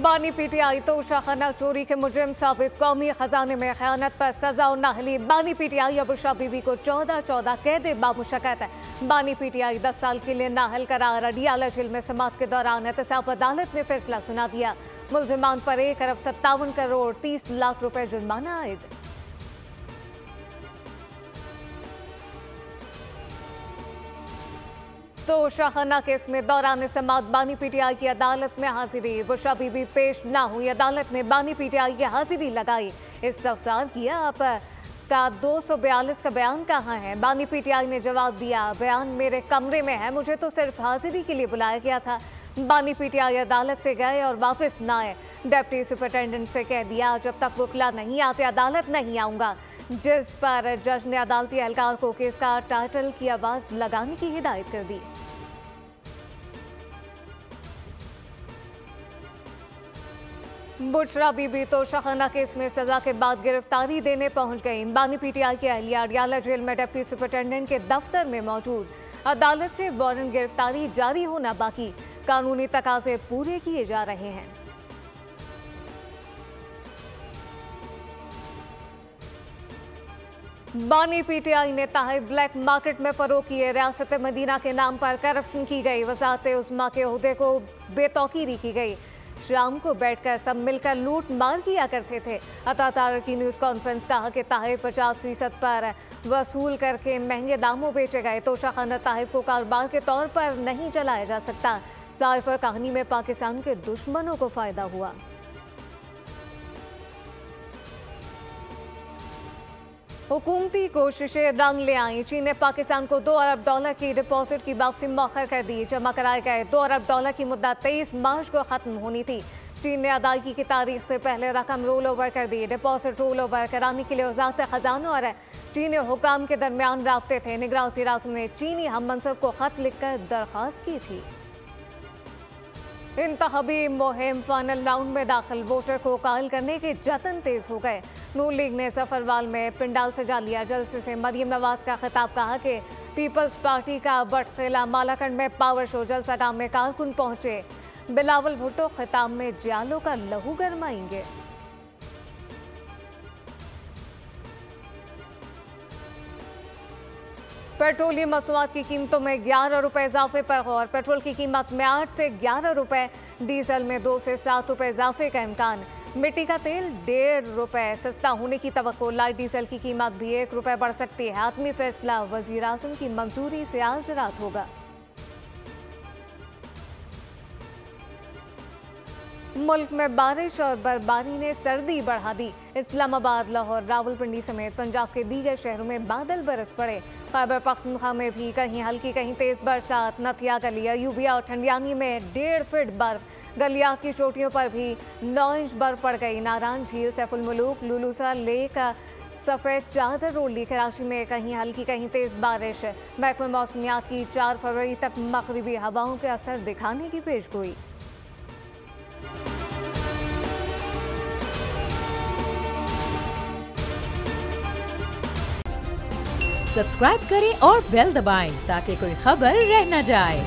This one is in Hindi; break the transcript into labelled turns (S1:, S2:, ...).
S1: बानी पीटीआई तोशा खाना चोरी के मुजरिम साबित, कौमी खजाने में खयानत पर सजा और नाहली। बानी पीटीआई अबुशा बीबी को 14 कैद बामुशक्कत है। बानी पीटीआई 10 साल के लिए नाहल करार। अडियाला जेल में समात के दौरान एहतसाब अदालत ने फैसला सुना दिया। मुलजिमान पर 1 अरब 57 करोड़ 30 लाख रुपए जुर्माना आयद। तो शाहखाना केस में दौरान समात बानी पीटीआई की अदालत में हाजिरी। बुशरा बीबी पेश ना हुई। अदालत ने बानी पीटीआई की हाजिरी लगाई। इस्तफसार किया, आप का 242 का बयान कहाँ है? बानी पीटीआई ने जवाब दिया, बयान मेरे कमरे में है, मुझे तो सिर्फ हाजिरी के लिए बुलाया गया था। बानी पीटीआई अदालत से गए और वापस ना आए। डिप्टी सुपरिटेंडेंट से कह दिया, जब तक वकीला नहीं आते अदालत नहीं आऊँगा। जिस पर जज ने अदालती एहलकार को केस का टाइटल की आवाज लगाने की हिदायत कर दी। बुशरा बीबी तो शाहखाना केस में सजा के बाद गिरफ्तारी देने पहुंच गई। बानी पीटीआई की अहलिया अडियाला जेल में डिप्टी सुपरिटेंडेंट के दफ्तर में मौजूद। अदालत से वारंट गिरफ्तारी जारी होना बाकी, कानूनी तकाजे पूरे किए जा रहे हैं। बानी पीटीआई ने ताहिर ब्लैक मार्केट में फरोख किए। रियासत मदीना के नाम पर करप्शन की गई। वज़ारत उस्मा के ओहदे को बेतौकीरी की गई। शाम को बैठकर सब मिलकर लूट मार किया करते थे। अता तारक की न्यूज़ कॉन्फ्रेंस कहा कि ताहिर 50% पर वसूल करके महंगे दामों बेचे गए। तो शाहखाना ताहिर को कारोबार के तौर पर नहीं चलाया जा सकता। साइफर कहानी में पाकिस्तान के दुश्मनों को फायदा हुआ। हुकूमती कोशिशें रंग ले आई। चीन ने पाकिस्तान को $2 अरब की डिपॉजिट की वापसी मौखर कर दी। जमा कराए गए $2 अरब की मुद्दत 23 मार्च को खत्म होनी थी। चीन ने अदायगी की तारीख से पहले रकम रोल ओवर कर दी। डिपॉजिट रोल ओवर कराने के लिए वज़ारत खजाना और चीनी हुकाम के दरमियान राब्ते थे। निगरान वज़ीर आज़म ने चीनी हम मनसब को खत लिखकर दरख्वास्त की थी। इंतखाबी मुहिम फाइनल राउंड में दाखिल। वोटर को कायल करने के जतन तेज हो गए। नून लीग ने सफरवाल में पिंडाल सजा लिया। जलसे से मरियम नवाज का खिताब, कहा कि पीपल्स पार्टी का बटखेला। मालाकंड में पावर शो। जलसा गांव में कारकुन पहुंचे। बिलावल भुट्टो खिताब में जियालों का लहू गरमाएंगे। पेट्रोलियम मसनूआत की कीमतों में 11 रुपए इजाफे पर गौर। पेट्रोल की कीमत में 8 से 11 रुपए, डीजल में 2 से 7 रुपए इजाफे का इम्कान। मिट्टी का तेल 1.5 रुपए सस्ता होने की तवक्को। लाइट डीजल की कीमत भी 1 रुपए बढ़ सकती है। आतमी फैसला वज़ीर आज़म की मंजूरी से आज रात होगा। मुल्क में बारिश और बर्फबारी ने सर्दी बढ़ा दी। इस्लामाबाद, लाहौर, रावलपिंडी समेत पंजाब के दीगर शहरों में बादल बरस पड़े। खैबर पख्तूनख्वा में भी कहीं हल्की कहीं तेज बरसात। नथिया, गलिया, यूबिया और ठंडियानी में 1.5 फीट बर्फ। गलियात की चोटियों पर भी 9 इंच बर्फ पड़ गई। नारायण झील, सैफुल मुलूक, लुलूसर लेक सफ़ेद चादर ओढ़ ली। कराची में कहीं हल्की कहीं तेज बारिश। महकमा मौसमियात की 4 फरवरी तक मगरिबी हवाओं के असर दिखाने की पेशगोई।
S2: सब्सक्राइब करें और बेल दबाएं ताकि कोई खबर रह न जाए।